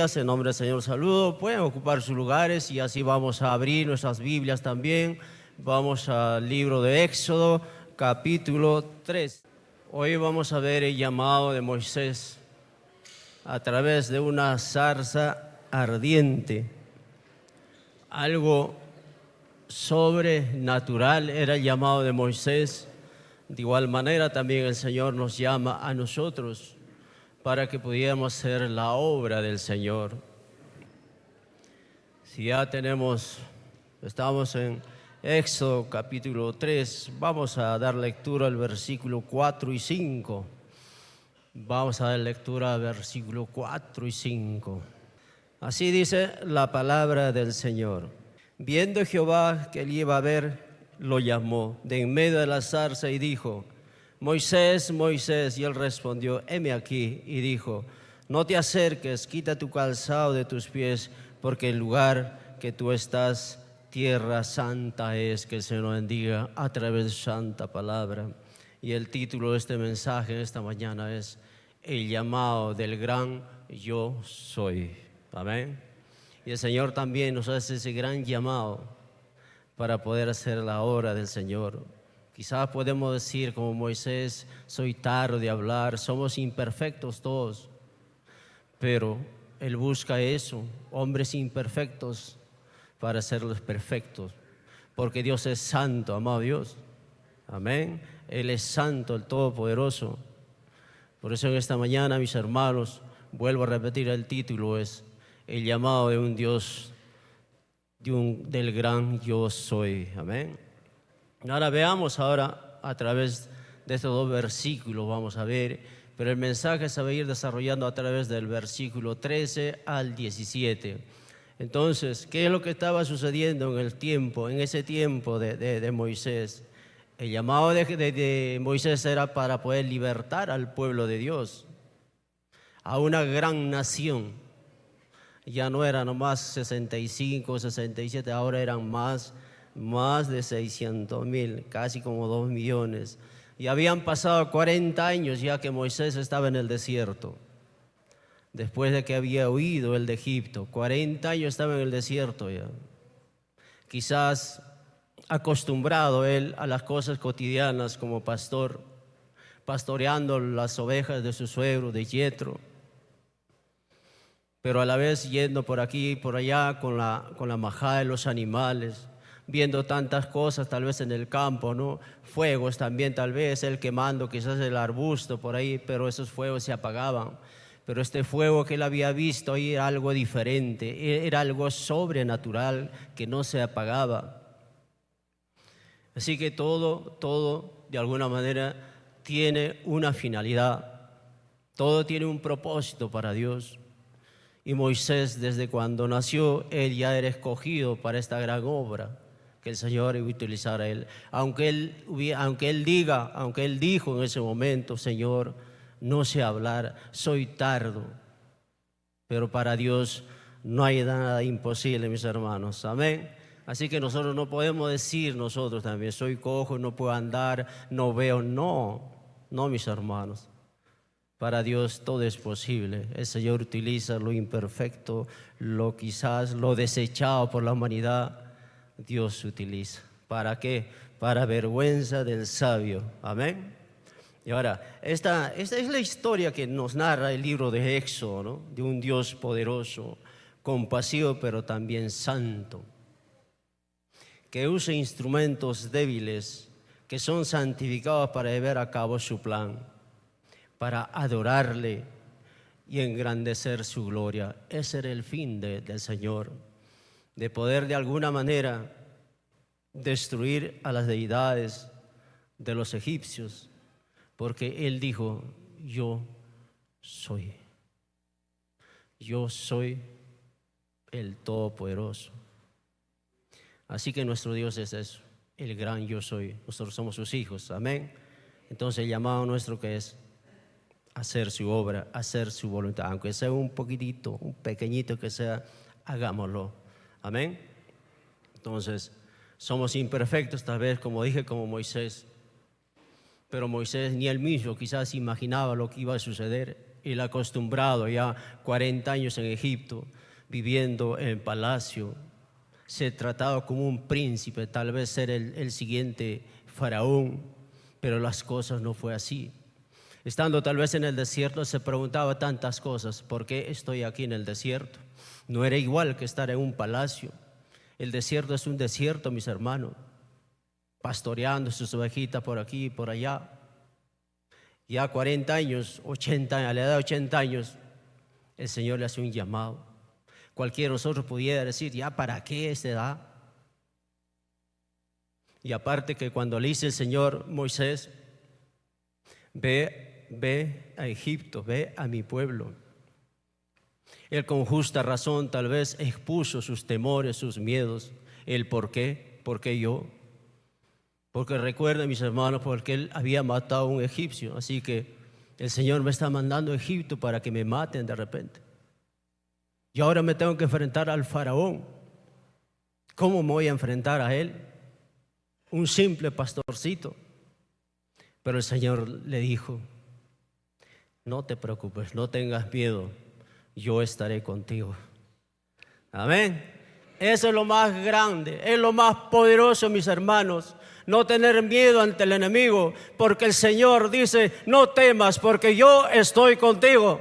días, en nombre del Señor saludo. Pueden ocupar sus lugares y así vamos a abrir nuestras Biblias también. Vamos al libro de Éxodo, capítulo 3. Hoy vamos a ver el llamado de Moisés a través de una zarza ardiente. Algo sobrenatural era el llamado de Moisés. De igual manera también el Señor nos llama a nosotros para que pudiéramos hacer la obra del Señor. Si ya estamos en Éxodo capítulo 3, vamos a dar lectura al versículo 4 y 5. Vamos a dar lectura al versículo 4 y 5. Así dice la palabra del Señor. Viendo Jehová que él iba a ver, lo llamó de en medio de la zarza y dijo: Moisés, Moisés. Y él respondió: heme aquí. Y dijo: no te acerques, quita tu calzado de tus pies, porque el lugar que tú estás, tierra santa es. Que el Señor bendiga a través de su santa palabra. Y el título de este mensaje esta mañana es: el llamado del gran yo soy. Amén. Y el Señor también nos hace ese gran llamado para poder hacer la obra del Señor. Quizás podemos decir como Moisés: soy tardo de hablar, somos imperfectos todos, pero Él busca eso, hombres imperfectos para hacerlos perfectos, porque Dios es santo, amado Dios. Amén. Él es santo, el Todopoderoso. Por eso en esta mañana, mis hermanos, vuelvo a repetir el título, es el llamado de un Dios, del gran yo soy. Amén. Ahora veamos a través de estos dos versículos, vamos a ver, pero el mensaje se va a ir desarrollando a través del versículo 13 al 17. Entonces, ¿qué es lo que estaba sucediendo en ese tiempo de Moisés? El llamado de Moisés era para poder libertar al pueblo de Dios, a una gran nación. Ya no eran nomás 65, 67, ahora eran más de 600,000, casi como 2 millones. Y habían pasado 40 años ya que Moisés estaba en el desierto, después de que había huido él de Egipto. 40 años estaba en el desierto ya. Quizás acostumbrado él a las cosas cotidianas como pastor, pastoreando las ovejas de su suegro, de Yetro, pero a la vez yendo por aquí y por allá con la majada de los animales, viendo tantas cosas tal vez en el campo, ¿no? Fuegos también tal vez, él quemando quizás el arbusto por ahí, pero esos fuegos se apagaban. Pero este fuego que él había visto ahí era algo diferente, era algo sobrenatural que no se apagaba. Así que todo de alguna manera tiene una finalidad, todo tiene un propósito para Dios. Y Moisés, desde cuando nació, él ya era escogido para esta gran obra que el Señor iba a utilizar a él. Aunque él dijo en ese momento: Señor, no sé hablar, soy tardo. Pero para Dios no hay nada imposible, mis hermanos. Amén. Así que nosotros no podemos decir nosotros también: soy cojo, no puedo andar, no veo. No, mis hermanos. Para Dios todo es posible. El Señor utiliza lo imperfecto, quizás lo desechado por la humanidad. Dios utiliza. ¿Para qué? Para vergüenza del sabio. Amén. Y ahora, esta es la historia que nos narra el libro de Éxodo, ¿no? De un Dios poderoso, compasivo, pero también santo, que usa instrumentos débiles que son santificados para llevar a cabo su plan, para adorarle y engrandecer su gloria. Ese era el fin del Señor, de poder de alguna manera destruir a las deidades de los egipcios, porque Él dijo: yo soy el Todopoderoso. Así que nuestro Dios es eso, el gran yo soy. Nosotros somos sus hijos, amén. Entonces el llamado nuestro que es hacer su obra, hacer su voluntad, aunque sea un poquitito, un pequeñito que sea, hagámoslo, amén. Entonces somos imperfectos tal vez, como dije, como Moisés, pero Moisés ni él mismo quizás imaginaba lo que iba a suceder. el acostumbrado ya 40 años en Egipto, viviendo en palacio, ser tratado como un príncipe, tal vez ser el siguiente faraón, pero las cosas no fue así. Estando tal vez en el desierto se preguntaba tantas cosas: ¿por qué estoy aquí en el desierto? No era igual que estar en un palacio. El desierto es un desierto, mis hermanos, pastoreando sus ovejitas por aquí y por allá. Ya 40 años, 80 años, a la edad de 80 años, el Señor le hace un llamado. Cualquiera de nosotros pudiera decir: ¿ya para qué esta edad? Y aparte que cuando le dice el Señor: Moisés, ve a Egipto, ve a mi pueblo. Él con justa razón tal vez expuso sus temores, sus miedos. El por qué yo. Porque recuerden, mis hermanos, porque él había matado a un egipcio. Así que el Señor me está mandando a Egipto para que me maten de repente. Y ahora me tengo que enfrentar al faraón. ¿Cómo me voy a enfrentar a él? Un simple pastorcito. Pero el Señor le dijo: no te preocupes, no tengas miedo, yo estaré contigo. Amén. Eso es lo más grande, es lo más poderoso, mis hermanos. No tener miedo ante el enemigo, porque el Señor dice: no temas, porque yo estoy contigo.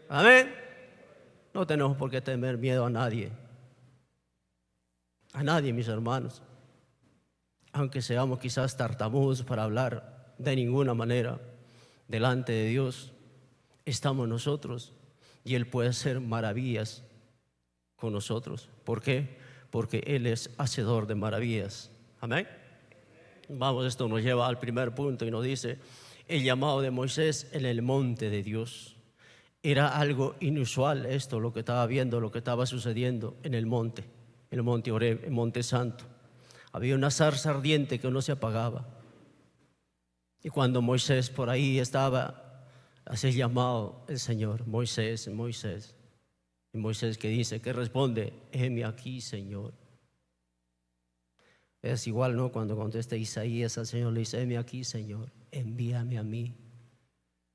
Amén. No tenemos por qué tener miedo a nadie. A nadie, mis hermanos. Aunque seamos quizás tartamudos para hablar, de ninguna manera delante de Dios estamos nosotros, y Él puede hacer maravillas con nosotros. ¿Por qué? Porque Él es hacedor de maravillas. Amén. Vamos, esto nos lleva al primer punto y nos dice: el llamado de Moisés en el monte de Dios. Era algo inusual esto, lo que estaba viendo, lo que estaba sucediendo en el monte Oreb, el monte santo. Había una zarza ardiente que no se apagaba. Y cuando Moisés por ahí estaba, hace el llamado el Señor: Moisés, Moisés. Y Moisés, ¿qué dice? ¿Qué responde? Heme aquí, Señor. Es igual, ¿no? Cuando contesta Isaías al Señor, le dice: heme aquí, Señor, envíame a mí.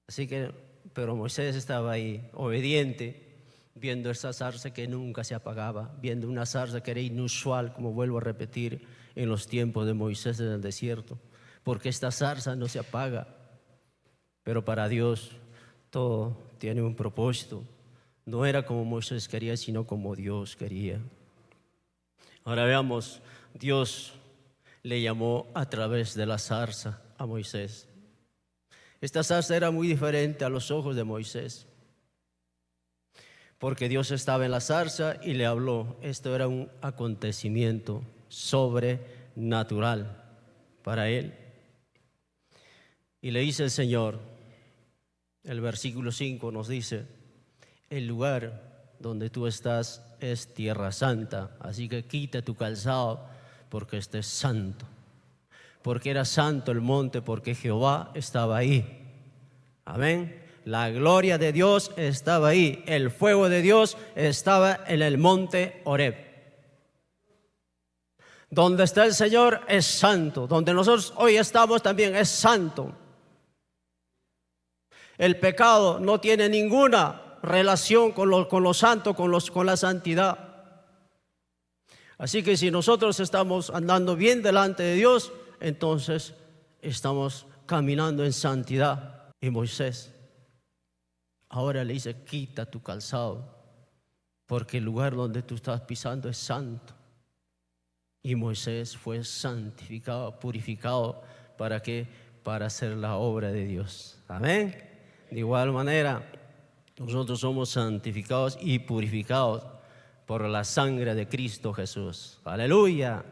Así que, pero Moisés estaba ahí, obediente, viendo esa zarza que nunca se apagaba, viendo una zarza que era inusual, como vuelvo a repetir, en los tiempos de Moisés en el desierto, porque esta zarza no se apaga. Pero para Dios todo tiene un propósito. No era como Moisés quería, sino como Dios quería. Ahora veamos, Dios le llamó a través de la zarza a Moisés. Esta zarza era muy diferente a los ojos de Moisés, porque Dios estaba en la zarza y le habló. Esto era un acontecimiento sobrenatural para él. Y le dice el Señor, el versículo 5 nos dice: el lugar donde tú estás es tierra santa, así que quita tu calzado, porque este es santo. Porque era santo el monte, porque Jehová estaba ahí. Amén. La gloria de Dios estaba ahí. El fuego de Dios estaba en el monte Oreb. Donde está el Señor es santo. Donde nosotros hoy estamos también es santo. El pecado no tiene ninguna relación con lo santo, con la santidad. Así que si nosotros estamos andando bien delante de Dios, entonces estamos caminando en santidad. Y Moisés ahora le dice: quita tu calzado, porque el lugar donde tú estás pisando es santo. Y Moisés fue santificado, purificado. ¿Para qué? Para hacer la obra de Dios. Amén. De igual manera, nosotros somos santificados y purificados por la sangre de Cristo Jesús. Aleluya.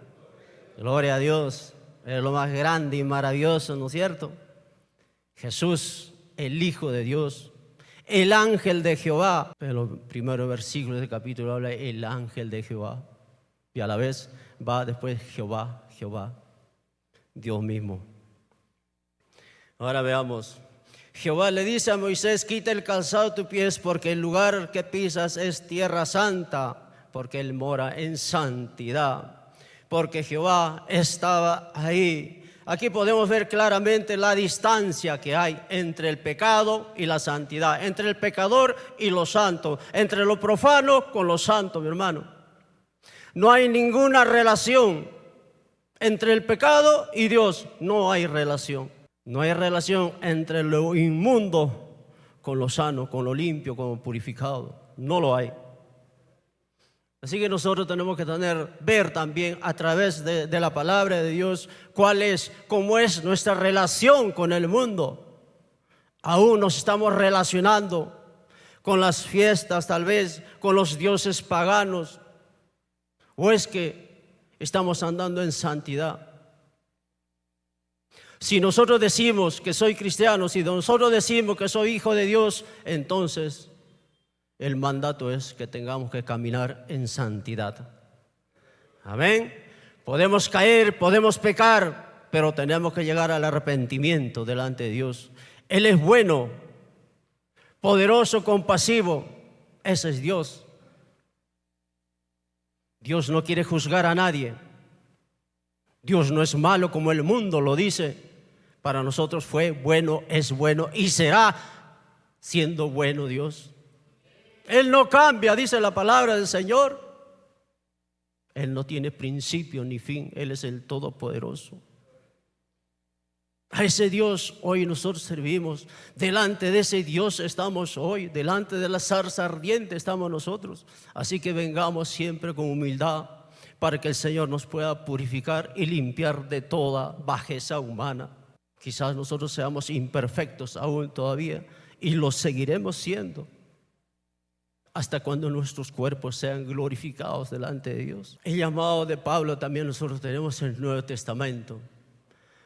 Gloria a Dios. Es lo más grande y maravilloso, ¿no es cierto? Jesús, el Hijo de Dios, el ángel de Jehová. En los primeros versículos del capítulo habla el ángel de Jehová. Y a la vez va después Jehová, Dios mismo. Ahora veamos. Jehová le dice a Moisés: quita el calzado de tus pies, porque el lugar que pisas es tierra santa, porque él mora en santidad. Porque Jehová estaba ahí. aquí podemos ver claramente la distancia que hay entre el pecado y la santidad, entre el pecador y lo santo, entre lo profano con lo santo, mi hermano. No hay ninguna relación entre el pecado y Dios, no hay relación. No hay relación entre lo inmundo con lo sano, con lo limpio, con lo purificado. No lo hay. Así que nosotros tenemos que ver también a través de la palabra de Dios cómo es nuestra relación con el mundo. Aún nos estamos relacionando con las fiestas, tal vez con los dioses paganos, o es que estamos andando en santidad. Si nosotros decimos que soy cristiano, si nosotros decimos que soy hijo de Dios, entonces el mandato es que tengamos que caminar en santidad. Amén. Podemos caer, podemos pecar, pero tenemos que llegar al arrepentimiento delante de Dios. Él es bueno, poderoso, compasivo. Ese es Dios. Dios no quiere juzgar a nadie. Dios no es malo como el mundo lo dice. Para nosotros fue bueno, es bueno y será siendo bueno Dios. Él no cambia, dice la palabra del Señor. Él no tiene principio ni fin. Él es el Todopoderoso. A ese Dios hoy nosotros servimos. Delante de ese Dios estamos hoy. Delante de la zarza ardiente estamos nosotros. Así que vengamos siempre con humildad para que el Señor nos pueda purificar y limpiar de toda bajeza humana. Quizás nosotros seamos imperfectos aún todavía y lo seguiremos siendo hasta cuando nuestros cuerpos sean glorificados delante de Dios. El llamado de Pablo también nosotros tenemos en el Nuevo Testamento.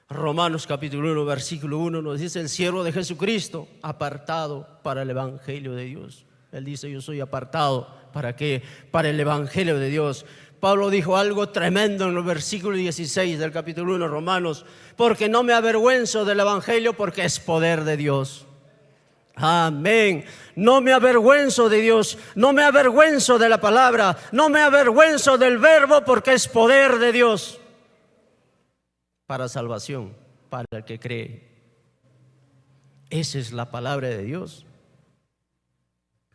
Romanos capítulo 1, versículo 1 nos dice: el siervo de Jesucristo, apartado para el Evangelio de Dios. Él dice: yo soy apartado. ¿Para qué? Para el Evangelio de Dios. Pablo dijo algo tremendo en el versículo 16 del capítulo 1 de Romanos: porque no me avergüenzo del Evangelio, porque es poder de Dios. Amén. No me avergüenzo de Dios, no me avergüenzo de la palabra, no me avergüenzo del verbo, porque es poder de Dios para salvación, para el que cree. Esa es la palabra de Dios.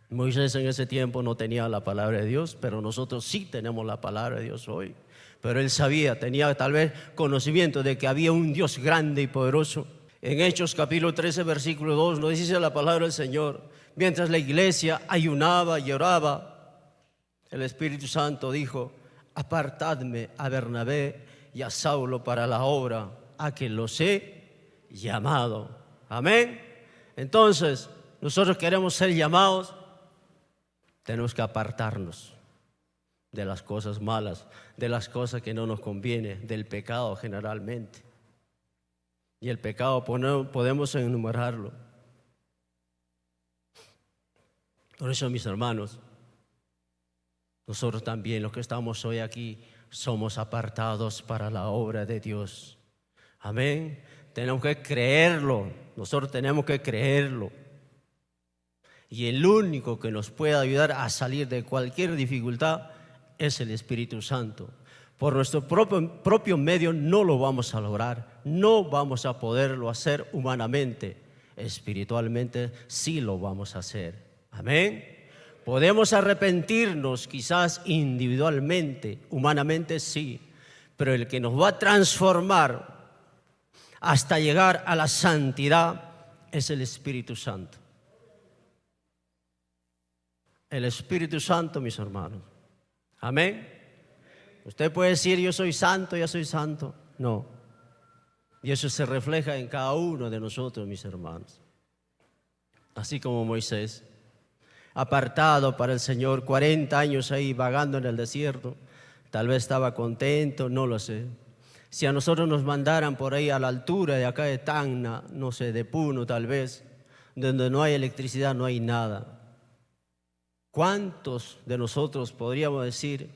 Moisés en ese tiempo no tenía la palabra de Dios, pero nosotros sí tenemos la palabra de Dios hoy. Pero él sabía, tenía tal vez conocimiento de que había un Dios grande y poderoso. En Hechos capítulo 13, versículo 2 nos dice la palabra del Señor: mientras la iglesia ayunaba y oraba, el Espíritu Santo dijo: apartadme a Bernabé y a Saulo para la obra a que los he llamado. Amén. Entonces, nosotros queremos ser llamados. Tenemos que apartarnos de las cosas malas, de las cosas que no nos convienen, del pecado generalmente. Y el pecado podemos enumerarlo. Por eso, mis hermanos, nosotros también, los que estamos hoy aquí, somos apartados para la obra de Dios. Amén. Tenemos que creerlo. Nosotros tenemos que creerlo. Y el único que nos puede ayudar a salir de cualquier dificultad es el Espíritu Santo. Por nuestro propio medio no lo vamos a lograr, no vamos a poderlo hacer humanamente. Espiritualmente sí lo vamos a hacer. Amén. Podemos arrepentirnos quizás individualmente, humanamente sí, pero el que nos va a transformar hasta llegar a la santidad es el Espíritu Santo. El Espíritu Santo, mis hermanos. Amén. Usted puede decir: yo soy santo, ya soy santo. No. Y eso se refleja en cada uno de nosotros, mis hermanos. Así como Moisés, apartado para el Señor, 40 años ahí vagando en el desierto. Tal vez estaba contento, no lo sé. Si a nosotros nos mandaran por ahí a la altura de acá de Tacna, no sé, de Puno tal vez, donde no hay electricidad, no hay nada. ¿Cuántos de nosotros podríamos decir: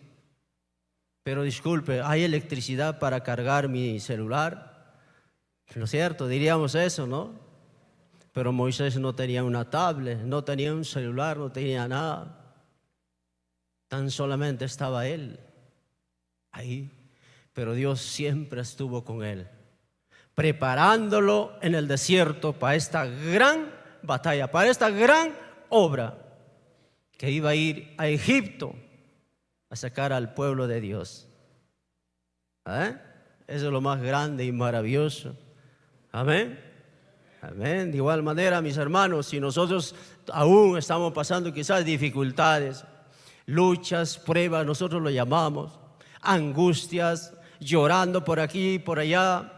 pero disculpe, ¿hay electricidad para cargar mi celular? ¿No es cierto? Diríamos eso, ¿no? Pero Moisés no tenía una tablet, no tenía un celular, no tenía nada. Tan solamente estaba él ahí. Pero Dios siempre estuvo con él. preparándolo en el desierto para esta gran batalla, para esta gran obra que iba a ir a Egipto a sacar al pueblo de Dios. Eso es lo más grande y maravilloso. Amén. Amén. De igual manera, mis hermanos, si nosotros aún estamos pasando quizás dificultades, luchas, pruebas, nosotros lo llamamos, angustias, llorando por aquí y por allá,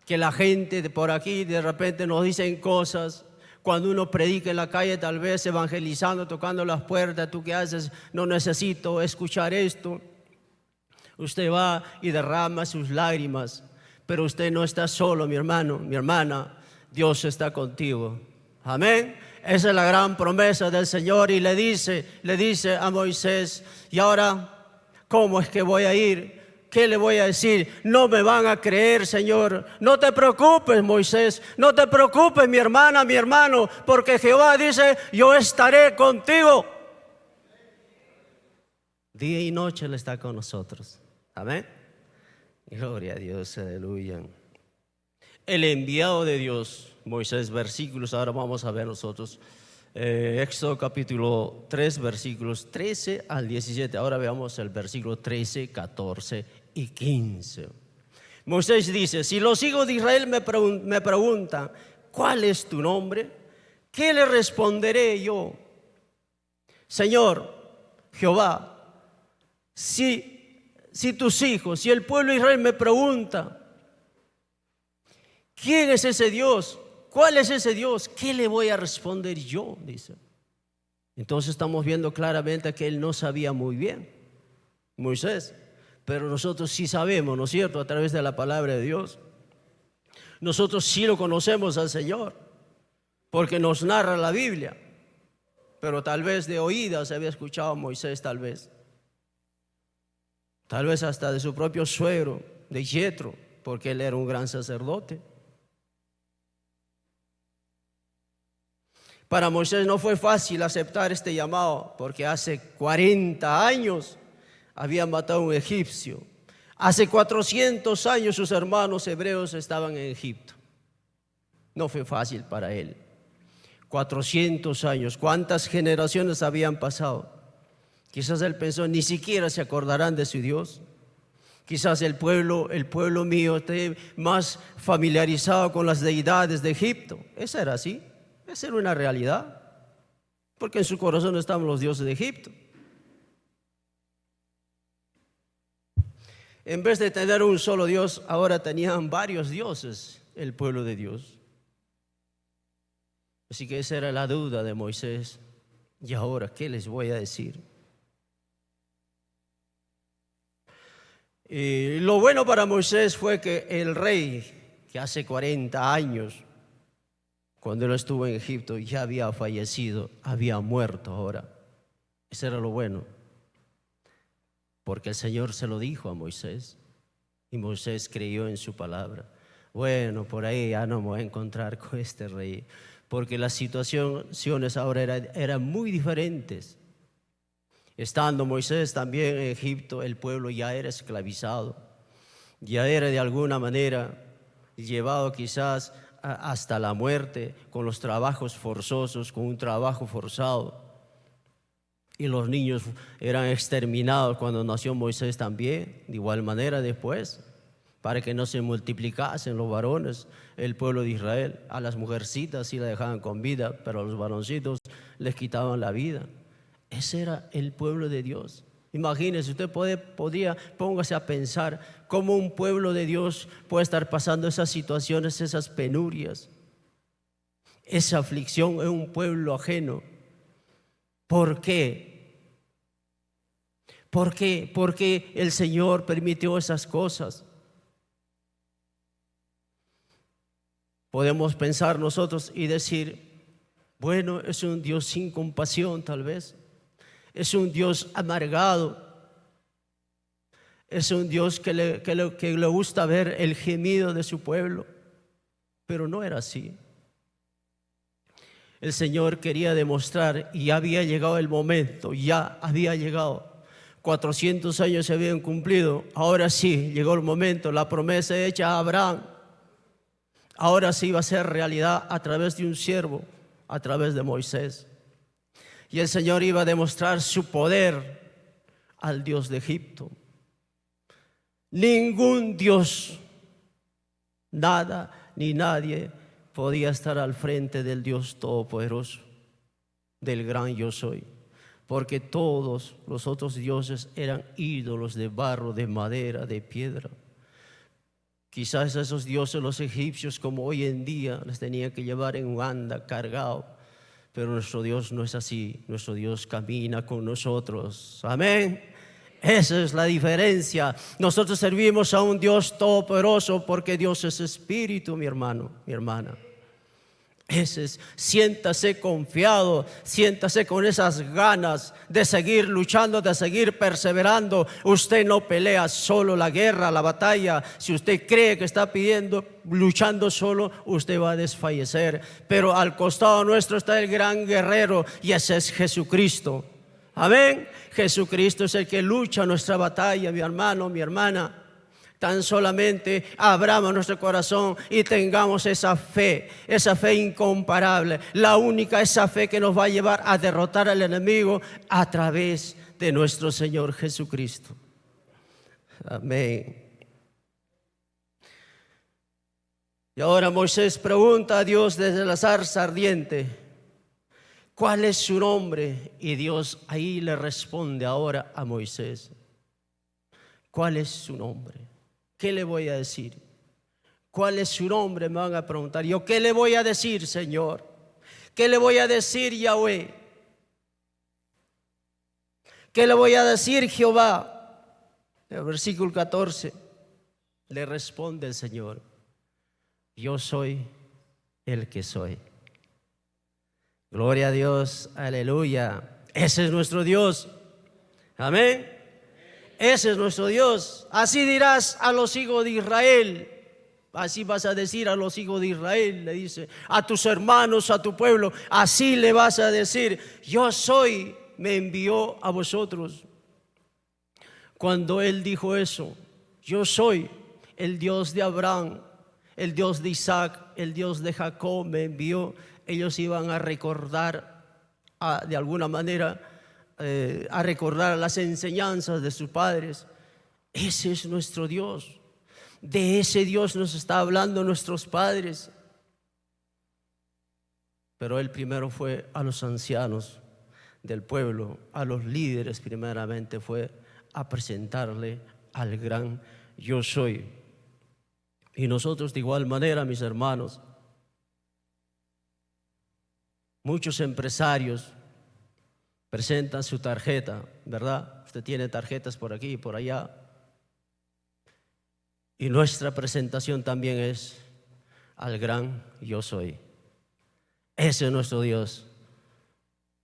que la gente de por aquí de repente nos dicen cosas. Cuando uno predica en la calle, tal vez evangelizando, tocando las puertas, ¿tú qué haces? No necesito escuchar esto. Usted va y derrama sus lágrimas, pero usted no está solo, mi hermano, mi hermana. Dios está contigo. Amén. Esa es la gran promesa del Señor. Y le dice a Moisés: y ahora, ¿cómo es que voy a ir? ¿Qué le voy a decir? No me van a creer, Señor. No te preocupes, Moisés. No te preocupes, mi hermana, mi hermano, porque Jehová dice: yo estaré contigo. Día y noche Él está con nosotros. Amén. Gloria a Dios, aleluya. El enviado de Dios, Moisés, versículos, ahora vamos a ver nosotros. Éxodo capítulo 3, versículos 13 al 17. Ahora veamos el versículo 13, 14 y 15. Moisés dice: si los hijos de Israel me preguntan, ¿cuál es tu nombre? ¿Qué le responderé yo? Señor Jehová, si tus hijos, si el pueblo de Israel me pregunta, ¿quién es ese Dios? ¿Cuál es ese Dios? ¿Qué le voy a responder yo? Dice. Entonces estamos viendo claramente que él no sabía muy bien, Moisés, pero nosotros sí sabemos, ¿no es cierto? A través de la palabra de Dios. Nosotros sí lo conocemos al Señor, porque nos narra la Biblia, pero tal vez de oídas había escuchado a Moisés, tal vez hasta de su propio suegro, de Jetro, porque él era un gran sacerdote. Para Moisés no fue fácil aceptar este llamado, porque hace 40 años había matado a un egipcio. Hace 400 años sus hermanos hebreos estaban en Egipto. No fue fácil para él. 400 años, ¿cuántas generaciones habían pasado? Quizás él pensó: ni siquiera se acordarán de su Dios. Quizás el pueblo mío esté más familiarizado con las deidades de Egipto. Esa era así. Esa era una realidad, porque en su corazón estaban los dioses de Egipto. En vez de tener un solo Dios, ahora tenían varios dioses el pueblo de Dios. Así que esa era la duda de Moisés. ¿Y ahora qué les voy a decir? Y lo bueno para Moisés fue que el rey, que hace 40 años, cuando él estuvo en Egipto, ya había fallecido, había muerto ahora. Eso era lo bueno, porque el Señor se lo dijo a Moisés y Moisés creyó en su palabra. Bueno, por ahí ya no me voy a encontrar con este rey, porque las situaciones ahora eran muy diferentes. Estando Moisés también en Egipto, el pueblo ya era esclavizado, ya era de alguna manera llevado quizás hasta la muerte, con los trabajos forzosos, con un trabajo forzado. Y los niños eran exterminados cuando nació Moisés también, de igual manera después, para que no se multiplicasen los varones, el pueblo de Israel. A las mujercitas sí la dejaban con vida, pero a los varoncitos les quitaban la vida. Ese era el pueblo de Dios. Imagínese, usted póngase a pensar cómo un pueblo de Dios puede estar pasando esas situaciones, esas penurias, esa aflicción en un pueblo ajeno. ¿Por qué? ¿Por qué? Porque el Señor permitió esas cosas. Podemos pensar nosotros y decir: bueno, es un Dios sin compasión, tal vez. Es un Dios amargado. Es un Dios que le gusta ver el gemido de su pueblo. Pero no era así. El Señor quería demostrar, y ya había llegado el momento, ya había llegado. 400 años se habían cumplido. Ahora sí, llegó el momento, la promesa hecha a Abraham. ahora se iba a hacer realidad a través de un siervo, a través de Moisés. Y el Señor iba a demostrar su poder al Dios de Egipto. Ningún Dios, nada ni nadie podía estar al frente del Dios Todopoderoso, del gran yo soy, porque todos los otros dioses eran ídolos de barro, de madera, de piedra. Quizás esos dioses los egipcios, como hoy en día, les tenían que llevar en un anda cargado, pero nuestro Dios no es así. Nuestro Dios camina con nosotros. Amén. Esa es la diferencia. Nosotros servimos a un Dios todopoderoso porque Dios es espíritu, mi hermano, mi hermana. Siéntase confiado, siéntase con esas ganas de seguir luchando, de seguir perseverando. Usted no pelea solo la guerra, la batalla. Si usted cree que está luchando solo, usted va a desfallecer. Pero al costado nuestro está el gran guerrero, y ese es Jesucristo. Amén. Jesucristo es el que lucha nuestra batalla, mi hermano, mi hermana. Tan solamente abramos nuestro corazón y tengamos esa fe incomparable, la única, esa fe que nos va a llevar a derrotar al enemigo a través de nuestro Señor Jesucristo. Amén. Y ahora Moisés pregunta a Dios desde la zarza ardiente, ¿cuál es su nombre? Y Dios ahí le responde ahora a Moisés, ¿cuál es su nombre? ¿Qué le voy a decir? ¿Cuál es su nombre? Me van a preguntar. ¿Yo qué le voy a decir, Señor? ¿Qué le voy a decir, Yahweh? ¿Qué le voy a decir, Jehová? En el versículo 14 le responde el Señor, yo soy el que soy. Gloria a Dios, aleluya. Ese es nuestro Dios. Amén. Ese es nuestro Dios. Así dirás a los hijos de Israel. Así vas a decir a los hijos de Israel, le dice, a tus hermanos, a tu pueblo. Así le vas a decir, yo soy, me envió a vosotros. Cuando él dijo eso, yo soy el Dios de Abraham, el Dios de Isaac, el Dios de Jacob me envió. Ellos iban a recordar de alguna manera, a recordar las enseñanzas de sus padres. Ese es nuestro Dios. De ese Dios nos está hablando nuestros padres. Pero él primero fue a los ancianos del pueblo, a los líderes primeramente, fue a presentarle al gran yo soy. Y nosotros de igual manera, mis hermanos, muchos empresarios presentan su tarjeta, ¿verdad? Usted tiene tarjetas por aquí y por allá. Y nuestra presentación también es al gran yo soy. Ese es nuestro Dios.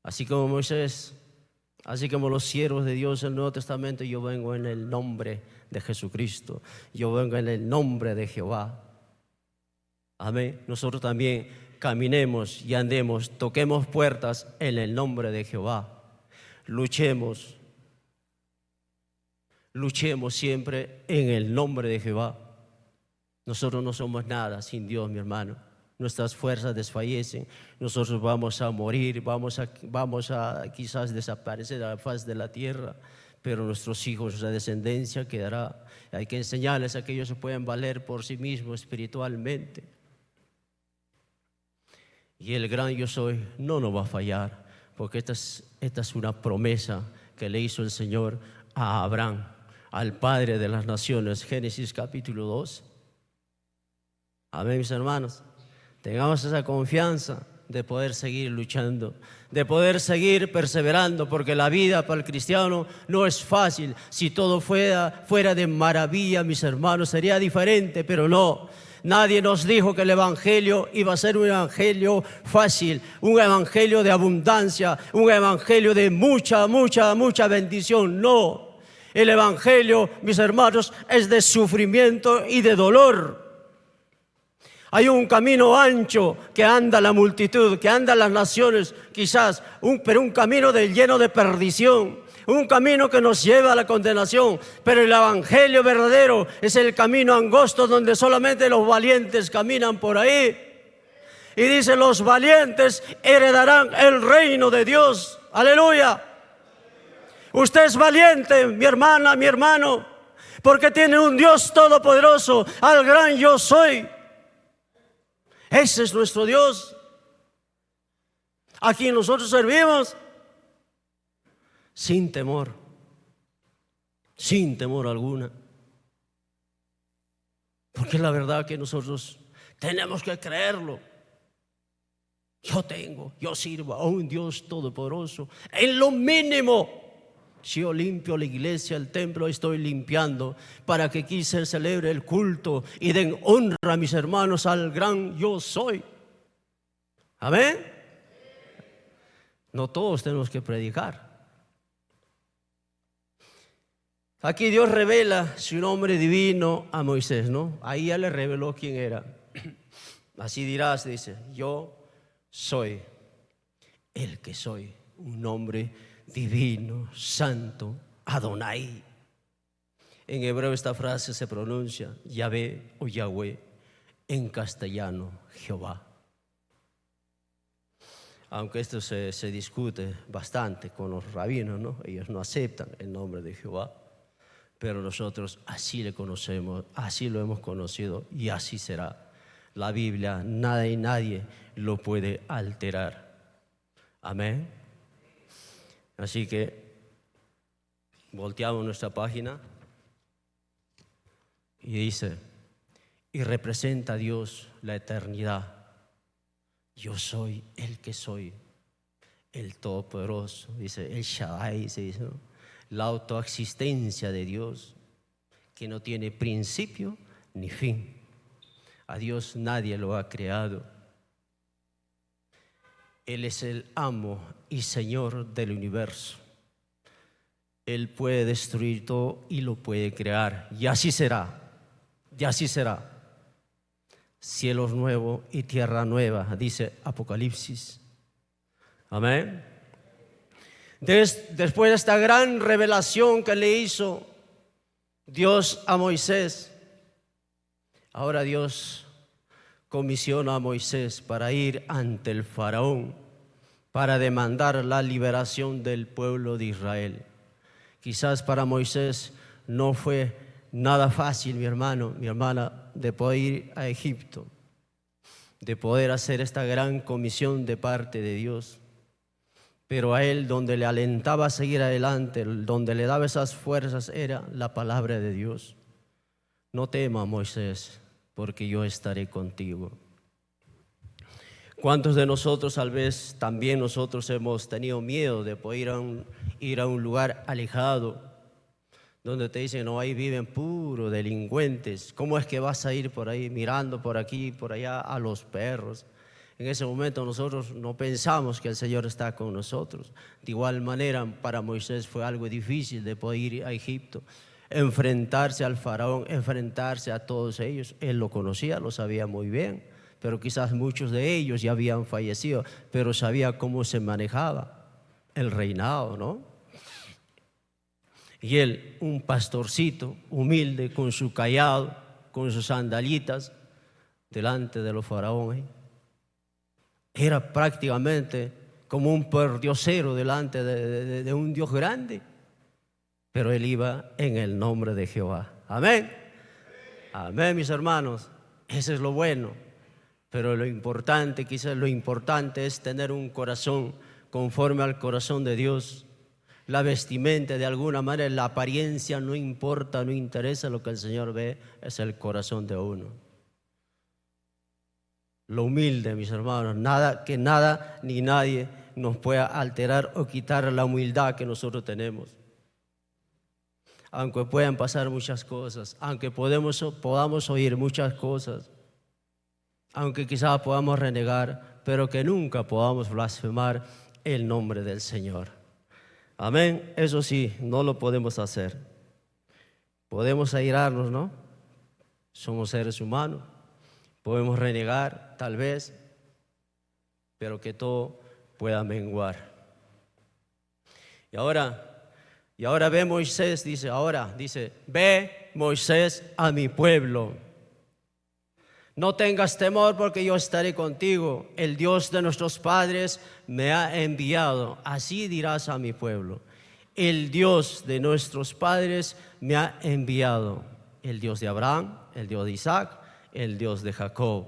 Así como Moisés, así como los siervos de Dios en el Nuevo Testamento, yo vengo en el nombre de Jesucristo. Yo vengo en el nombre de Jehová. Amén. Nosotros también caminemos y andemos, toquemos puertas en el nombre de Jehová. Luchemos siempre en el nombre de Jehová. Nosotros no somos nada sin Dios, mi hermano. Nuestras fuerzas desfallecen. Nosotros vamos a morir, vamos a quizás desaparecer de la faz de la tierra, pero nuestros hijos, nuestra descendencia quedará. Hay que enseñarles a que ellos se pueden valer por sí mismos espiritualmente. Y el gran yo soy no nos va a fallar, porque esta es una promesa que le hizo el Señor a Abraham, al Padre de las naciones. Génesis capítulo 2. Amén, mis hermanos. Tengamos esa confianza de poder seguir luchando, de poder seguir perseverando, porque la vida para el cristiano no es fácil. Si todo fuera de maravilla, mis hermanos, sería diferente, pero no. Nadie nos dijo que el evangelio iba a ser un evangelio fácil, un evangelio de abundancia, un evangelio de mucha bendición. No, el evangelio, mis hermanos, es de sufrimiento y de dolor. Hay un camino ancho que anda la multitud, que anda las naciones quizás, pero un camino lleno de perdición. un camino que nos lleva a la condenación, pero el evangelio verdadero es el camino angosto donde solamente los valientes caminan por ahí. Y dice, los valientes heredarán el reino de Dios. Aleluya. Usted es valiente, mi hermana, mi hermano, porque tiene un Dios todopoderoso, al gran yo soy. Ese es nuestro Dios, a quien nosotros servimos sin temor alguna. Porque la verdad que nosotros tenemos que creerlo. Yo sirvo a un Dios todopoderoso. En lo mínimo, si yo limpio la iglesia, el templo, estoy limpiando para que aquí se celebre el culto y den honra a mis hermanos al gran yo soy. Amén. No todos tenemos que predicar. Aquí Dios revela su nombre divino a Moisés, ¿no? Ahí ya le reveló quién era. Así dirás, dice, yo soy el que soy, un nombre divino, santo, Adonai. En hebreo esta frase se pronuncia Yahvé o Yahweh, en castellano Jehová. Aunque esto se discute bastante con los rabinos, ¿no? Ellos no aceptan el nombre de Jehová, pero nosotros así le conocemos, así lo hemos conocido y así será. La Biblia, nada y nadie lo puede alterar. Amén. Así que volteamos nuestra página y dice, y representa a Dios la eternidad. Yo soy el que soy, el Todopoderoso, dice el Shaddai, se dice, ¿no? La autoexistencia de Dios, que no tiene principio ni fin. A Dios nadie lo ha creado. Él es el amo y Señor del universo. Él puede destruir todo y lo puede crear. Y así será. Y así será. Cielos nuevos y tierra nueva, dice Apocalipsis. Amén. Después de esta gran revelación que le hizo Dios a Moisés, ahora Dios comisiona a Moisés para ir ante el faraón para demandar la liberación del pueblo de Israel. Quizás para Moisés no fue nada fácil, mi hermano, mi hermana, de poder ir a Egipto, de poder hacer esta gran comisión de parte de Dios. Pero a él, donde le alentaba a seguir adelante, donde le daba esas fuerzas, era la palabra de Dios. No temas, Moisés, porque yo estaré contigo. ¿Cuántos de nosotros, tal vez también nosotros hemos tenido miedo de poder ir a un lugar alejado, donde te dicen, no, ahí viven puros delincuentes? ¿Cómo es que vas a ir por ahí mirando por aquí y por allá a los perros? En ese momento nosotros no pensamos que el Señor está con nosotros. De igual manera, para Moisés fue algo difícil de poder ir a Egipto, enfrentarse al faraón, enfrentarse a todos ellos. Él lo conocía, lo sabía muy bien, pero quizás muchos de ellos ya habían fallecido, pero sabía cómo se manejaba el reinado, ¿no? Y él, un pastorcito humilde, con su cayado, con sus sandalitas, delante de los faraones, era prácticamente como un pordiosero delante de un Dios grande, pero él iba en el nombre de Jehová. Amén. Amén, mis hermanos. Ese es lo bueno. Pero lo importante, quizás lo importante es tener un corazón conforme al corazón de Dios. La vestimenta, de alguna manera, la apariencia no importa, no interesa. Lo que el Señor ve es el corazón de uno. Lo humilde, mis hermanos, que nada ni nadie nos pueda alterar o quitar la humildad que nosotros tenemos. Aunque puedan pasar muchas cosas, aunque podamos oír muchas cosas, aunque quizás podamos renegar, pero que nunca podamos blasfemar el nombre del Señor. Amén. Eso sí, no lo podemos hacer. Podemos airarnos, ¿no? Somos seres humanos. Podemos renegar, tal vez, pero que todo pueda menguar. Y ahora, Y ahora ve Moisés, dice, ve Moisés a mi pueblo. No tengas temor porque yo estaré contigo. El Dios de nuestros padres me ha enviado. Así dirás a mi pueblo. El Dios de nuestros padres me ha enviado. El Dios de Abraham, el Dios de Isaac, el Dios de Jacob.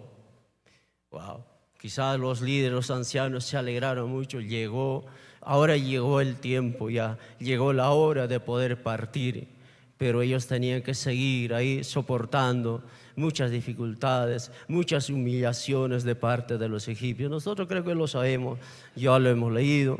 Wow. Quizás los líderes, los ancianos se alegraron mucho. Ahora llegó el tiempo ya. Llegó la hora de poder partir. Pero ellos tenían que seguir ahí soportando muchas dificultades, muchas humillaciones de parte de los egipcios. Nosotros creo que lo sabemos, ya lo hemos leído.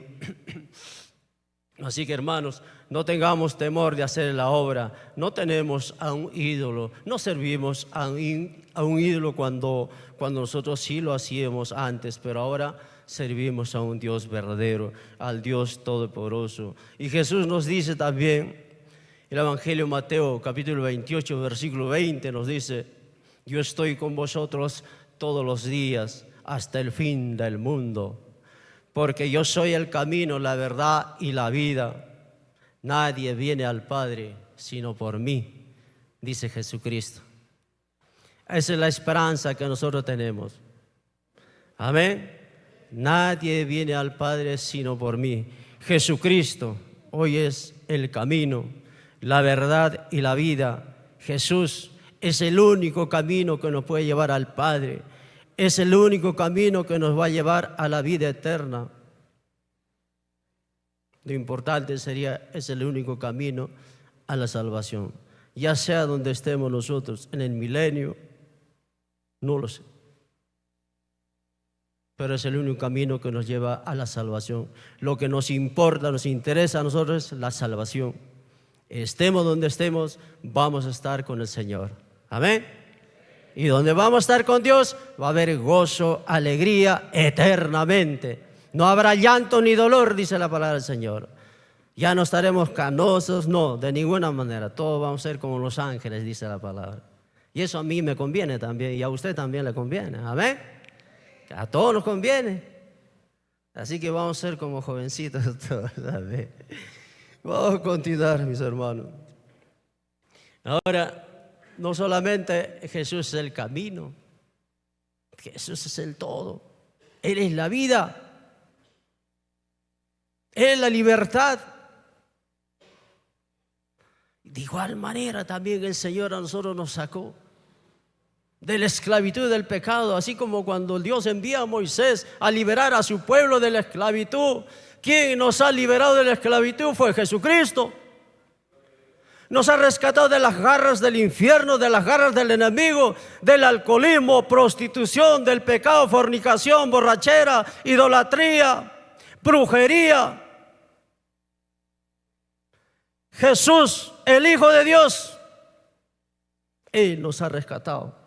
Así que hermanos, no tengamos temor de hacer la obra. No tenemos a un ídolo, no servimos a un ídolo cuando nosotros sí lo hacíamos antes, pero ahora servimos a un Dios verdadero, al Dios todopoderoso. Y Jesús nos dice también, el Evangelio de Mateo capítulo 28 versículo 20 nos dice: yo estoy con vosotros todos los días hasta el fin del mundo, porque yo soy el camino, la verdad y la vida. Nadie viene al Padre sino por mí, dice Jesucristo. Esa es la esperanza que nosotros tenemos. Amén. Nadie viene al Padre sino por mí. Jesucristo hoy es el camino, la verdad y la vida. Jesús es el único camino que nos puede llevar al Padre. Es el único camino que nos va a llevar a la vida eterna. Lo importante es el único camino a la salvación. Ya sea donde estemos nosotros, en el milenio, no lo sé. Pero es el único camino que nos lleva a la salvación. Lo que nos importa, nos interesa a nosotros es la salvación. Estemos donde estemos, vamos a estar con el Señor. Amén. Y donde vamos a estar con Dios, va a haber gozo, alegría eternamente. No habrá llanto ni dolor, dice la palabra del Señor. Ya no estaremos canosos, no, de ninguna manera. Todos vamos a ser como los ángeles, dice la palabra. Y eso a mí me conviene también, y a usted también le conviene. Amén. A todos nos conviene. Así que vamos a ser como jovencitos todos. Amén. Vamos a continuar, mis hermanos. Ahora, no solamente Jesús es el camino, Jesús es el todo. Él es la vida. Él es la libertad. De igual manera también el Señor a nosotros nos sacó de la esclavitud del pecado, así como cuando Dios envía a Moisés a liberar a su pueblo de la esclavitud. ¿Quién nos ha liberado de la esclavitud? Fue Jesucristo. Nos ha rescatado de las garras del infierno, de las garras del enemigo, del alcoholismo, prostitución, del pecado, fornicación, borrachera, idolatría, brujería. Jesús, el Hijo de Dios, Él nos ha rescatado.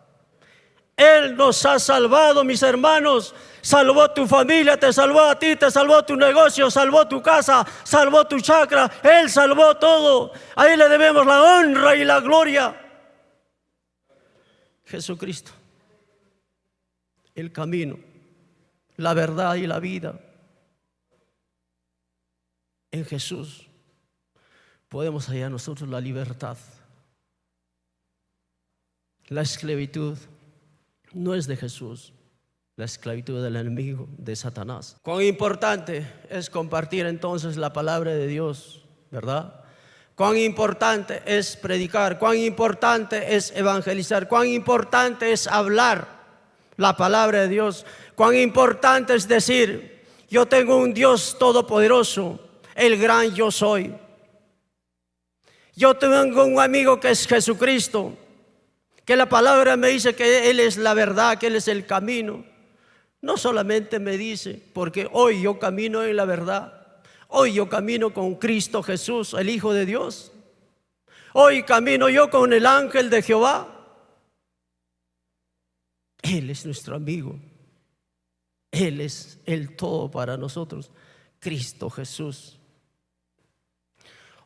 Él nos ha salvado, mis hermanos. Salvó tu familia, te salvó a ti, te salvó tu negocio, salvó tu casa, salvó tu chacra. Él salvó todo. A Él le debemos la honra y la gloria. Jesucristo, el camino, la verdad y la vida. En Jesús podemos hallar nosotros la libertad. La esclavitud no es de Jesús, la esclavitud del enemigo, de Satanás. Cuán importante es compartir entonces la palabra de Dios, ¿verdad? Cuán importante es predicar, cuán importante es evangelizar, cuán importante es hablar la palabra de Dios, cuán importante es decir: yo tengo un Dios todopoderoso, el gran yo soy. Yo tengo un amigo que es Jesucristo, que la palabra me dice que Él es la verdad, que Él es el camino. No solamente me dice, porque hoy yo camino en la verdad. Hoy yo camino con Cristo Jesús, el Hijo de Dios. Hoy camino yo con el ángel de Jehová. Él es nuestro amigo. Él es el todo para nosotros, Cristo Jesús.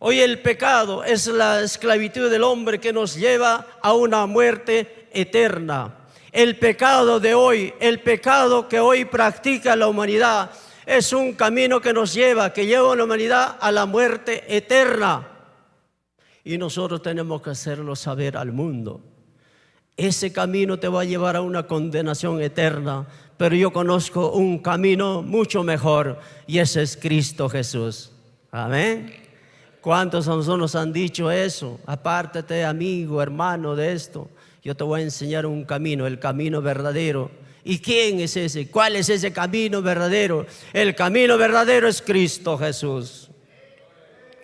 Hoy el pecado es la esclavitud del hombre que nos lleva a una muerte eterna. El pecado de hoy, el pecado que hoy practica la humanidad, Es un camino que nos lleva, que lleva a la humanidad a la muerte eterna. Y nosotros tenemos que hacerlo saber al mundo. Ese camino te va a llevar a una condenación eterna, pero yo conozco un camino mucho mejor, y ese es Cristo Jesús. Amén. ¿Cuántos a nosotros nos han dicho eso? Apártate, amigo, hermano, de esto. Yo te voy a enseñar un camino, el camino verdadero. ¿Y quién es ese? ¿Cuál es ese camino verdadero? El camino verdadero es Cristo Jesús.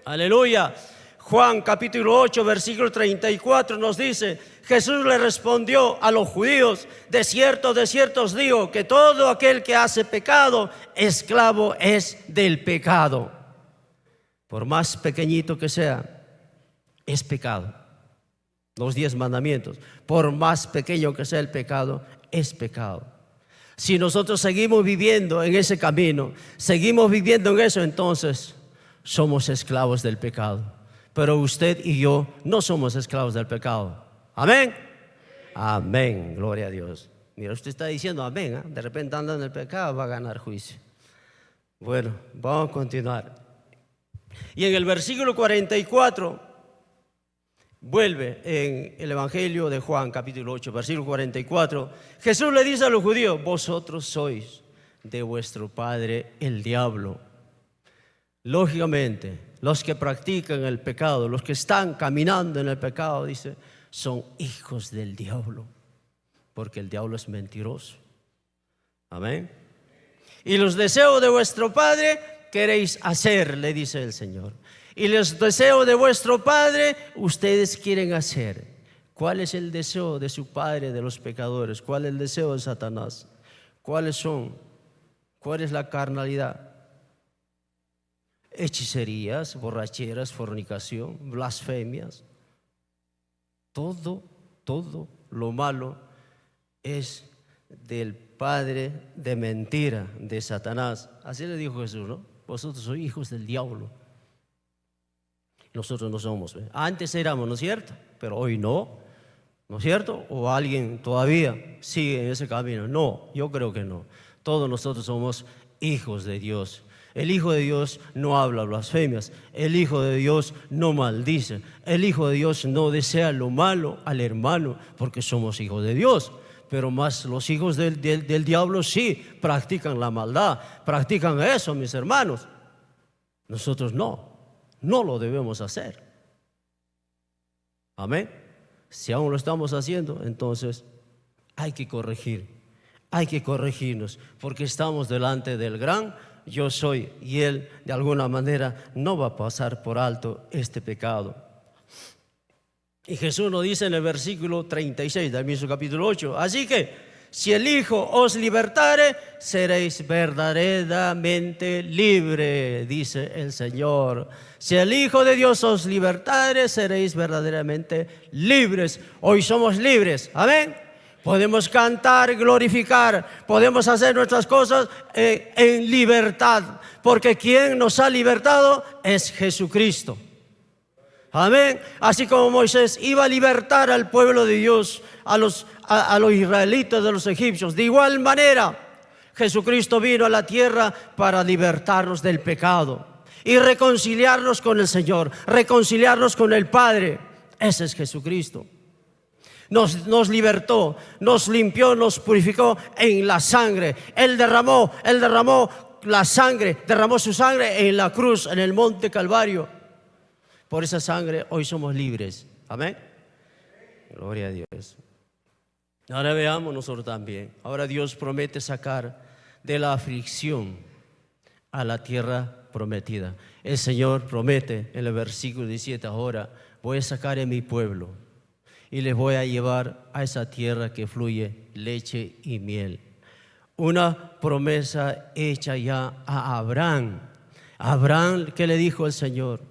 Aleluya. Juan capítulo 8, versículo 34 nos dice: Jesús le respondió a los judíos: de cierto os digo, que todo aquel que hace pecado, esclavo es del pecado. Por más pequeñito que sea, es pecado. Los 10 mandamientos, por más pequeño que sea el pecado, es pecado. Si nosotros seguimos viviendo en ese camino, seguimos viviendo en eso, entonces somos esclavos del pecado. Pero usted y yo no somos esclavos del pecado. Amén. Amén, gloria a Dios. Mira, usted está diciendo amén, ¿eh? De repente anda en el pecado, va a ganar juicio. Bueno, vamos a continuar. Y en el versículo 44, vuelve en el Evangelio de Juan, capítulo 8, versículo 44. Jesús le dice a los judíos: vosotros sois de vuestro padre el diablo. Lógicamente, los que practican el pecado, los que están caminando en el pecado, dice, son hijos del diablo, porque el diablo es mentiroso. Amén. Y los deseos de vuestro padre queréis hacer, le dice el Señor. Y los deseos de vuestro padre ustedes quieren hacer. ¿Cuál es el deseo de su padre de los pecadores? ¿Cuál es el deseo de Satanás? ¿Cuáles son? ¿Cuál es la carnalidad? Hechicerías, borracheras, fornicación, blasfemias. Todo lo malo es del padre de mentira, de Satanás. Así le dijo Jesús, ¿no? Vosotros sois hijos del diablo. Nosotros no somos. Antes éramos, ¿no es cierto? Pero hoy no, ¿no es cierto? ¿O alguien todavía sigue en ese camino? No, yo creo que no. Todos nosotros somos hijos de Dios. El Hijo de Dios no habla blasfemias. El Hijo de Dios no maldice. El Hijo de Dios no desea lo malo al hermano, porque somos hijos de Dios. Pero más los hijos del diablo sí practican la maldad, practican eso, mis hermanos. Nosotros no lo debemos hacer. Amén. Si aún lo estamos haciendo, entonces hay que corregir, hay que corregirnos, porque estamos delante del gran yo soy, y Él de alguna manera no va a pasar por alto este pecado. Y Jesús nos dice en el versículo 36 del mismo capítulo 8: así que si el Hijo os libertare, seréis verdaderamente libre, dice el Señor. Si el Hijo de Dios os libertare, seréis verdaderamente libres. Hoy somos libres, amén. Podemos cantar, glorificar, podemos hacer nuestras cosas en libertad, porque quien nos ha libertado es Jesucristo. Amén. Así como Moisés iba a libertar al pueblo de Dios, a los israelitas de los egipcios, de igual manera Jesucristo vino a la tierra para libertarnos del pecado y reconciliarnos con el Señor, reconciliarnos con el Padre. Ese es Jesucristo. Nos libertó, nos limpió, nos purificó en la sangre. Él derramó la sangre, derramó su sangre en la cruz, en el monte Calvario. Por esa sangre hoy somos libres. Amén. Gloria a Dios. Ahora veamos nosotros también. Ahora Dios promete sacar de la aflicción a la tierra prometida. El Señor promete en el versículo 17: ahora voy a sacar a mi pueblo y les voy a llevar a esa tierra que fluye leche y miel. Una promesa hecha ya a Abraham. Abraham, ¿qué le dijo el Señor?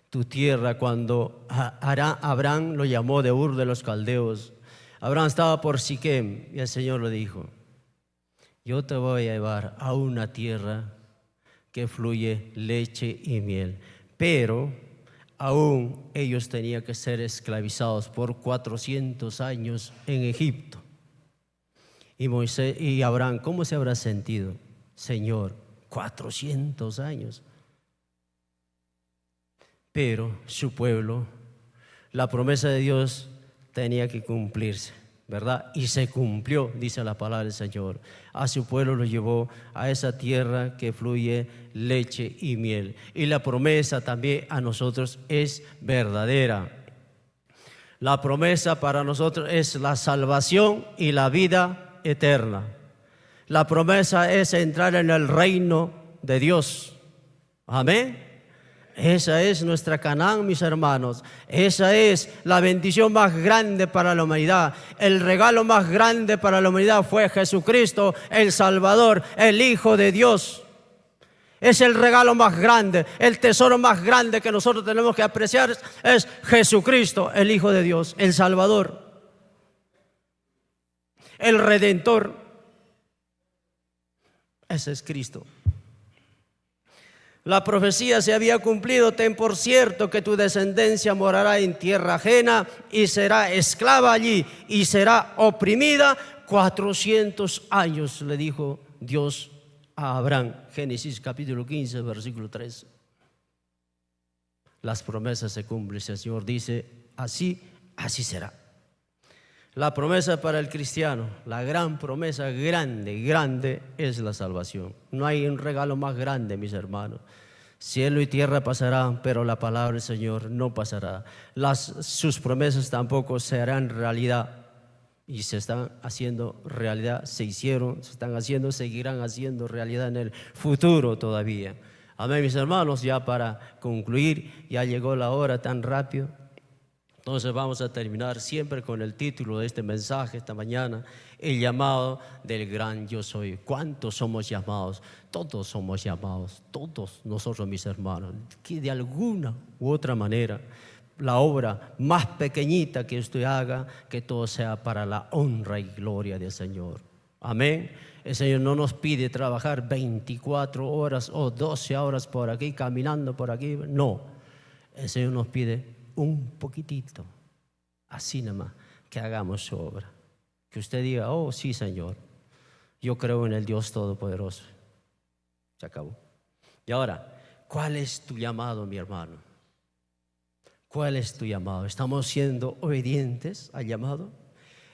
Tu tierra, cuando Abraham lo llamó de Ur de los Caldeos. Abraham estaba por Siquem y el Señor le dijo: yo te voy a llevar a una tierra que fluye leche y miel. Pero aún ellos tenían que ser esclavizados por 400 años en Egipto. Y Moisés y Abraham, ¿cómo se habrá sentido? Señor, 400 años. Pero su pueblo, la promesa de Dios tenía que cumplirse, ¿verdad? Y se cumplió, dice la palabra del Señor. A su pueblo lo llevó a esa tierra que fluye leche y miel. Y la promesa también a nosotros es verdadera. La promesa para nosotros es la salvación y la vida eterna. La promesa es entrar en el reino de Dios. Amén. Esa es nuestra Canaán, mis hermanos. Esa es la bendición más grande para la humanidad. El regalo más grande para la humanidad fue Jesucristo, el Salvador, el Hijo de Dios. Es el regalo más grande, el tesoro más grande que nosotros tenemos que apreciar es Jesucristo, el Hijo de Dios, el Salvador, el Redentor. Ese es Cristo. La profecía se había cumplido. Ten por cierto que tu descendencia morará en tierra ajena y será esclava allí y será oprimida 400 años, le dijo Dios a Abraham. Génesis capítulo 15, versículo 3. Las promesas se cumplen. El Señor dice, así será. La promesa para el cristiano, la gran promesa, grande, es la salvación. No hay un regalo más grande, mis hermanos. Cielo y tierra pasarán, pero la palabra del Señor no pasará. Sus promesas tampoco se harán realidad. Y se están haciendo realidad, se hicieron, se están haciendo, seguirán haciendo realidad en el futuro todavía. Amén, mis hermanos, ya para concluir, ya llegó la hora tan rápido. Entonces vamos a terminar siempre con el título de este mensaje esta mañana, el llamado del gran yo soy. ¿Cuántos somos llamados? Todos somos llamados, todos nosotros, mis hermanos, que de alguna u otra manera la obra más pequeñita que usted haga, que todo sea para la honra y gloria del Señor. Amén. El Señor no nos pide trabajar 24 horas o 12 horas por aquí, caminando por aquí. No, el Señor nos pide un poquitito, así nomás, que hagamos su obra. Que usted diga, oh sí, Señor, yo creo en el Dios Todopoderoso. Se acabó. Y ahora, ¿cuál es tu llamado, mi hermano? ¿Cuál es tu llamado? ¿Estamos siendo obedientes al llamado?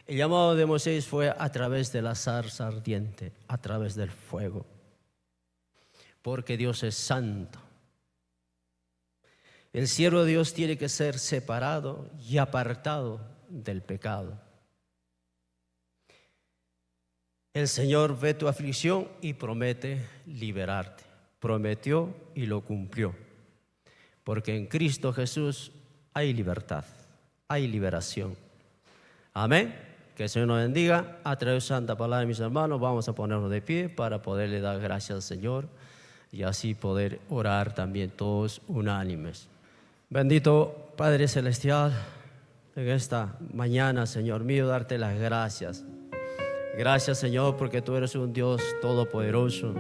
El llamado de Moisés fue a través de la zarza ardiente, a través del fuego. Porque Dios es santo. El siervo de Dios tiene que ser separado y apartado del pecado. El Señor ve tu aflicción y promete liberarte. Prometió y lo cumplió. Porque en Cristo Jesús hay libertad, hay liberación. Amén. Que el Señor nos bendiga. A través de santa palabra, mis hermanos, vamos a ponernos de pie para poderle dar gracias al Señor y así poder orar también todos unánimes. Bendito Padre Celestial, en esta mañana, Señor mío, darte las gracias. Gracias, Señor, porque tú eres un Dios todopoderoso.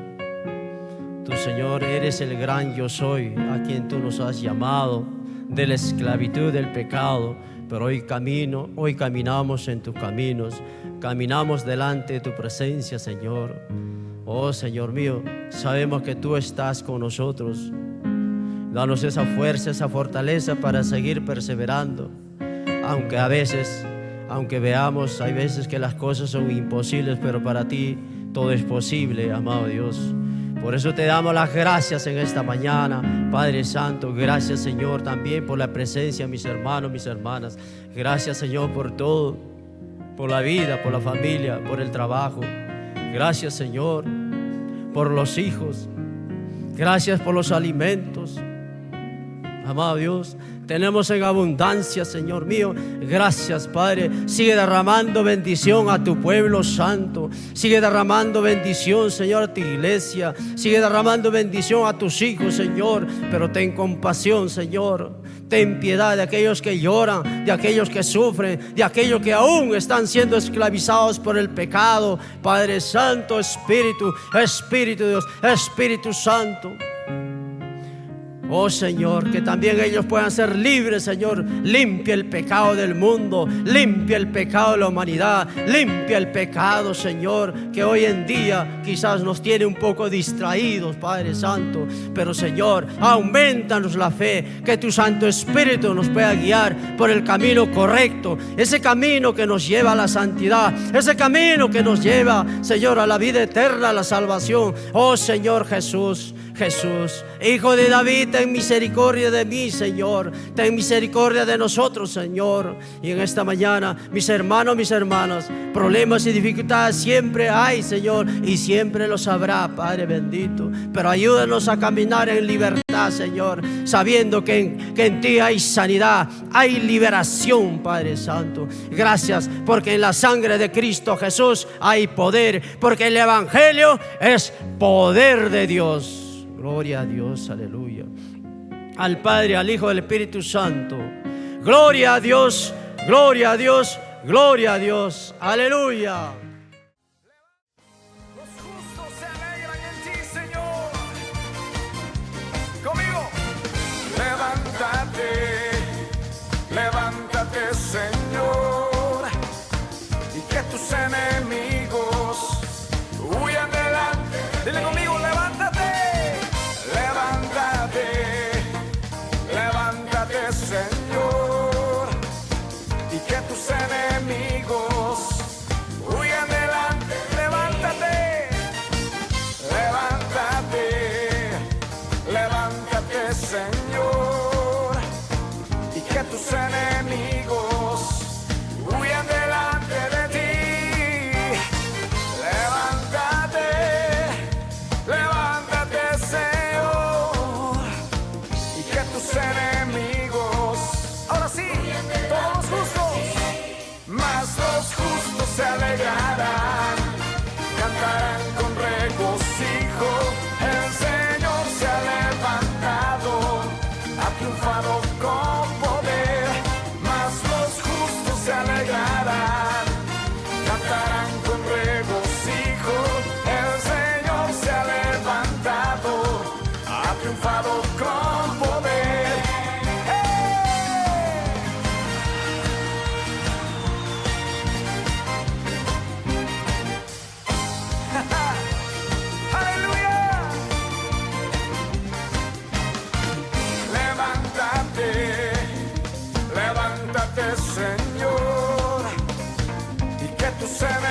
Tú, Señor, eres el gran yo soy, a quien tú nos has llamado de la esclavitud del pecado. Pero hoy caminamos en tus caminos, caminamos delante de tu presencia, Señor. Oh, Señor mío, sabemos que tú estás con nosotros. Danos esa fuerza, esa fortaleza para seguir perseverando. Aunque veamos, hay veces que las cosas son imposibles, pero para ti todo es posible, amado Dios. Por eso te damos las gracias en esta mañana, Padre Santo. Gracias, Señor, también por la presencia de mis hermanos, mis hermanas. Gracias, Señor, por todo, por la vida, por la familia, por el trabajo. Gracias, Señor, por los hijos. Gracias por los alimentos. Amado Dios, tenemos en abundancia, Señor mío. Gracias, Padre. Sigue derramando bendición a tu pueblo santo. Sigue derramando bendición, Señor, a tu iglesia. Sigue derramando bendición a tus hijos, Señor. Pero ten compasión, Señor. Ten piedad de aquellos que lloran, de aquellos que sufren, de aquellos que aún están siendo esclavizados por el pecado. Padre Santo, Espíritu, Espíritu Dios, Espíritu Santo. Oh Señor, que también ellos puedan ser libres, Señor. Limpia el pecado del mundo, limpia el pecado de la humanidad, limpia el pecado, Señor, que hoy en día quizás nos tiene un poco distraídos, Padre Santo. Pero Señor, aumentanos la fe, que tu Santo Espíritu nos pueda guiar por el camino correcto, ese camino que nos lleva a la santidad, ese camino que nos lleva, Señor, a la vida eterna, a la salvación. Oh Señor Jesús, Jesús, Hijo de David, ten misericordia de mí, Señor. Ten misericordia de nosotros, Señor. Y en esta mañana, mis hermanos, mis hermanas, problemas y dificultades siempre hay, Señor, y siempre los habrá, Padre bendito. Pero ayúdanos a caminar en libertad, Señor, sabiendo que en ti hay sanidad, hay liberación, Padre Santo. Gracias, porque en la sangre de Cristo Jesús hay poder, porque el Evangelio es poder de Dios. Gloria a Dios, aleluya. Al Padre, al Hijo, al Espíritu Santo. Gloria a Dios, gloria a Dios, gloria a Dios. Aleluya. Los justos se alegran en ti, Señor. Conmigo. Levántate, levántate, Señor, y que tus enemigos huyan delante. Dile conmigo, levántate. Levántate, Señor, y que tus enemigos huyan delante. Levántate, levántate, levántate, Señor, y que tus enemigos huyan delante de ti. Levántate, levántate, Señor, y que tus enemigos, ahora sí, todos los justos, mas los justos se alegrarán, cantarán con regocijo. El Señor se ha levantado, ha triunfado con poder, mas los justos se alegrarán, cantarán con regocijo. El Señor se ha levantado, ha triunfado con poder. ¡Hey! ¡Aleluya! Levántate, levántate, Señor, y que tus enemigos